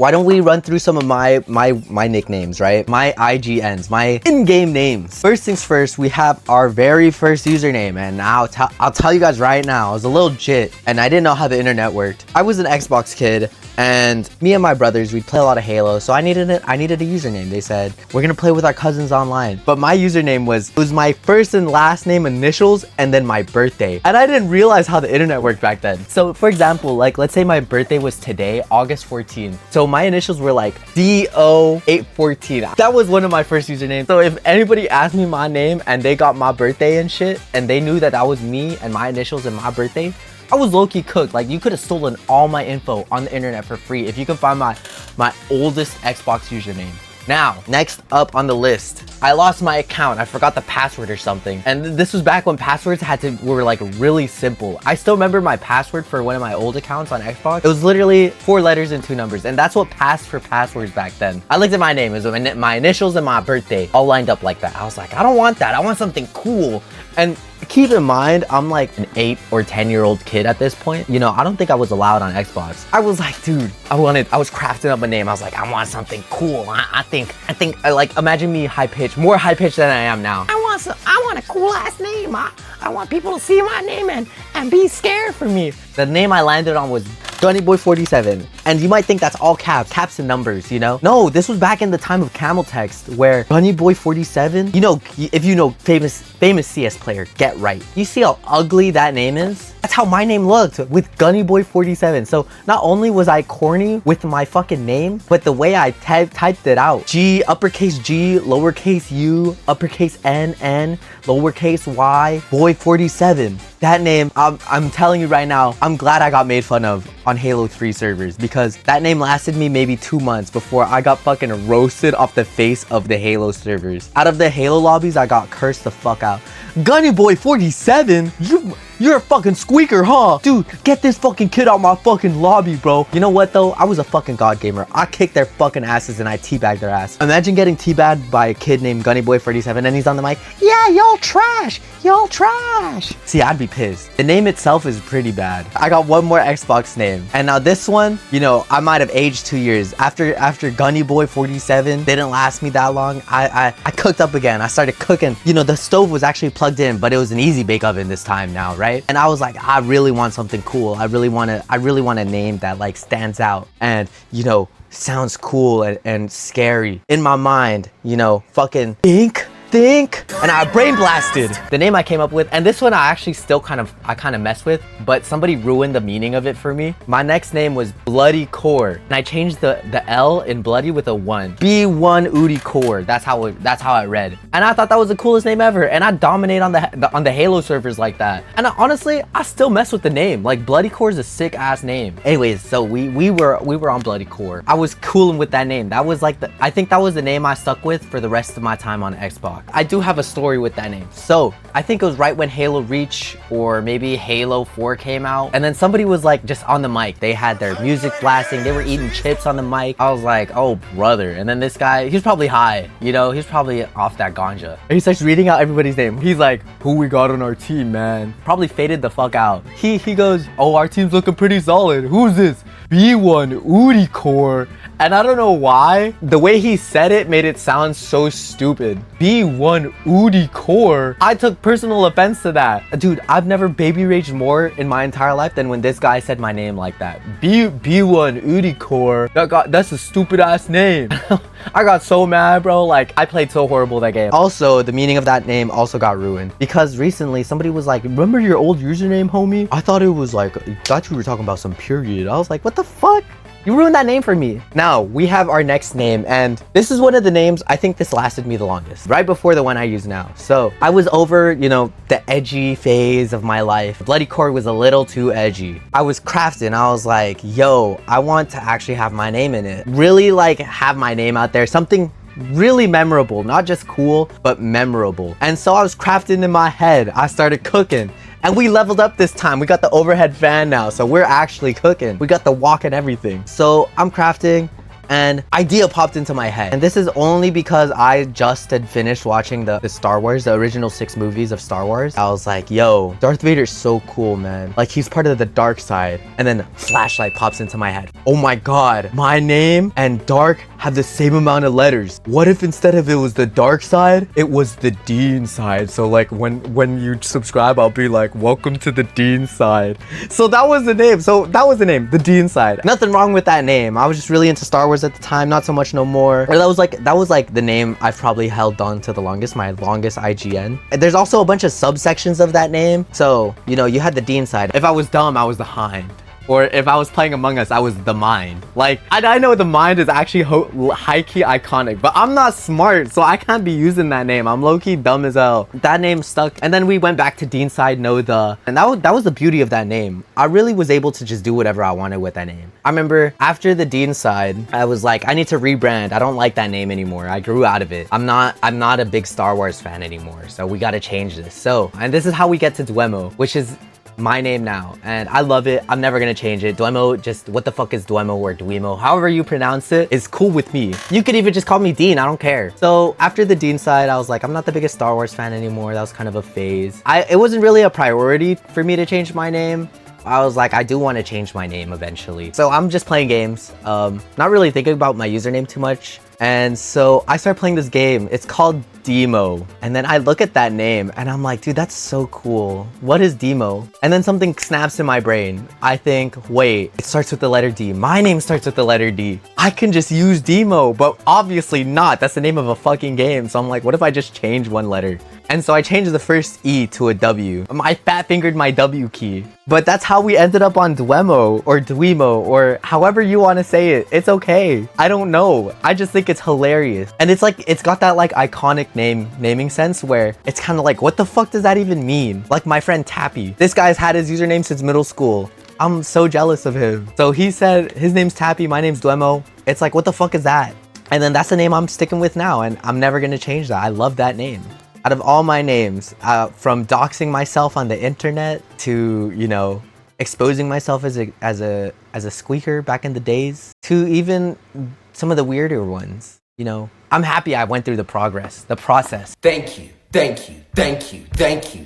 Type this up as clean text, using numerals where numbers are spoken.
Why don't we run through some of my nicknames, right? My IGNs, my in-game names. First things first, we have our very first username, and now I'll tell you guys right now, I was a little jit, and I didn't know how the internet worked. I was an Xbox kid, and me and my brothers, we'd play a lot of Halo, so I needed a username. They said, we're gonna play with our cousins online. But my username was my first and last name initials, and then my birthday. And I didn't realize how the internet worked back then. So for example, like let's say my birthday was today, August 14th. So my initials were like DO814. That was one of my first usernames. So if anybody asked me my name and they got my birthday and shit, and they knew that that was me and my initials and my birthday, I was low-key cooked. Like, you could have stolen all my info on the internet for free if you could find my oldest Xbox username. Now, next up on the list, I lost my account. I forgot the password or something. And this was back when passwords were like really simple. I still remember my password for one of my old accounts on Xbox. It was literally 4 letters and 2 numbers. And that's what passed for passwords back then. I looked at my name. It was my initials and my birthday all lined up like that. I was like, I don't want that. I want something cool. And keep in mind, I'm like an 8 or 10-year-old kid at this point. You know, I don't think I was allowed on Xbox. I was like, dude, I was crafting up a name. I was like, I want something cool. I think, like, imagine me high-pitched, more high-pitched than I am now. I want a cool ass name. I want people to see my name and be scared for me. The name I landed on was Gunnyboy47. And you might think that's all caps and numbers, you know? No, this was back in the time of camel text where Gunnyboy47, you know, if you know famous CS player, Get Right. You see how ugly that name is? That's how my name looked with Gunnyboy47. So not only was I corny with my fucking name, but the way I typed it out. G, uppercase G, lowercase U, uppercase N, lowercase Y, boy 47. That name, I'm telling you right now, I'm glad I got made fun of on Halo 3 servers because that name lasted me maybe 2 months before I got fucking roasted off the face of the Halo servers. Out of the Halo lobbies, I got cursed the fuck out. Gunnyboy47? You're a fucking squeaker, huh? Dude, get this fucking kid out my fucking lobby, bro. You know what, though? I was a fucking god gamer. I kicked their fucking asses and I teabagged their ass. Imagine getting teabagged by a kid named Gunnyboy47 and he's on the mic. Yeah, y'all trash. Y'all trash. See, I'd be pissed. The name itself is pretty bad. I got one more Xbox name. And now this one, you know, I might have aged 2 years. After Gunnyboy47 didn't last me that long, I cooked up again. I started cooking. You know, the stove was actually plugged in, but it was an easy bake oven this time now, right? And I was like, I really want something cool. I really want a name that like stands out and, you know, sounds cool and scary. In my mind, you know, fucking think, and I brain blasted. The name I came up with, and this one I actually still kind of mess with, but somebody ruined the meaning of it for me. My next name was Bloody Core, and I changed the L in Bloody with a 1. B1 Udi Core. That's how it read. And I thought that was the coolest name ever, and I dominate on the Halo servers like that. And honestly, I still mess with the name. Like Bloody Core is a sick ass name. Anyways, so we were on Bloody Core. I was cooling with that name. That was like I think that was the name I stuck with for the rest of my time on Xbox. I do have a story with that name. So I think it was right when Halo Reach or maybe Halo 4 came out, and then somebody was like just on the mic. They had their music blasting, they were eating chips on the mic. I was like, oh brother. And then this guy, he's probably high, you know, he's probably off that ganja, and he starts reading out everybody's name. He's like, who we got on our team, man? Probably faded the fuck out. He goes, oh, our team's looking pretty solid. Who's this? B1 Udi Core. And I don't know why, the way he said it made it sound so stupid. B1 Udi Core. I took personal offense to that. Dude, I've never baby raged more in my entire life than when this guy said my name like that. B1 Udi Core. That's a stupid ass name. I got so mad, bro. Like, I played so horrible that game. Also, the meaning of that name also got ruined because recently somebody was like, remember your old username, homie? I thought it was like, I thought you were talking about some period. I was like, what the fuck? You ruined that name for me. Now, we have our next name, and this is one of the names, I think this lasted me the longest, right before the one I use now. So, I was over, you know, the edgy phase of my life. Bloody Core was a little too edgy. I was crafting, I was like, yo, I want to actually have my name in it. Really, like, have my name out there, something really memorable, not just cool, but memorable. And so I was crafting in my head. I started cooking. And we leveled up this time. We got the overhead fan now, so we're actually cooking. We got the wok and everything. So I'm crafting, and idea popped into my head. And this is only because I just had finished watching the Star Wars, the original 6 movies of Star Wars. I was like, yo, Darth Vader's so cool, man. Like, he's part of the dark side. And then flashlight pops into my head. Oh my god, my name and dark have the same amount of letters. What if instead of it was the dark side, it was the Dean side? So like when you subscribe, I'll be like, welcome to the Dean side. So that was the name. The Dean side. Nothing wrong with that name. I was just really into Star Wars at the time, not so much no more. Or that was like the name I've probably held on to the longest, my longest IGN. And there's also a bunch of subsections of that name. So, you know, you had the Dean side. If I was dumb, I was the Hind. Or if I was playing Among Us, I was the Mind. Like, I know the Mind is actually high-key iconic, but I'm not smart, so I can't be using that name. I'm low-key dumb as hell. That name stuck, and then we went back to Dean side, no the. And that was the beauty of that name. I really was able to just do whatever I wanted with that name. I remember after the Dean side, I was like, I need to rebrand. I don't like that name anymore. I grew out of it. I'm not a big Star Wars fan anymore, so we gotta change this. So, and this is how we get to Dwemo, which is my name now, and I love it. I'm never gonna change it. Dwemo, just what the fuck is Dwemo or Dwemo? However you pronounce it is cool with me. You could even just call me Dean, I don't care. So after the Dean side, I was like, I'm not the biggest Star Wars fan anymore. That was kind of a phase. It wasn't really a priority for me to change my name. I was like, I do want to change my name eventually. So I'm just playing games, not really thinking about my username too much. And so I started playing this game. It's called Demo. And then I look at that name and I'm like, dude, that's so cool. What is Demo? And then something snaps in my brain. I think, wait, it starts with the letter D. My name starts with the letter D. I can just use Demo, but obviously not. That's the name of a fucking game. So I'm like, what if I just change one letter? And so I changed the first E to a W. I fat fingered my W key. But that's how we ended up on Dwemo or Dwemo or however you want to say it. It's okay. I don't know. I just think it's hilarious. And it's like, it's got that like iconic naming sense where it's kind of like, what the fuck does that even mean? Like my friend Tappy. This guy's had his username since middle school. I'm so jealous of him. So he said his name's Tappy, my name's Dwemo. It's like, what the fuck is that? And then that's the name I'm sticking with now, and I'm never gonna change that. I love that name. Out of all my names, from doxing myself on the internet to, you know, exposing myself as a squeaker back in the days, to even some of the weirder ones, you know, I'm happy I went through the process. Thank you, thank you, thank you, thank you.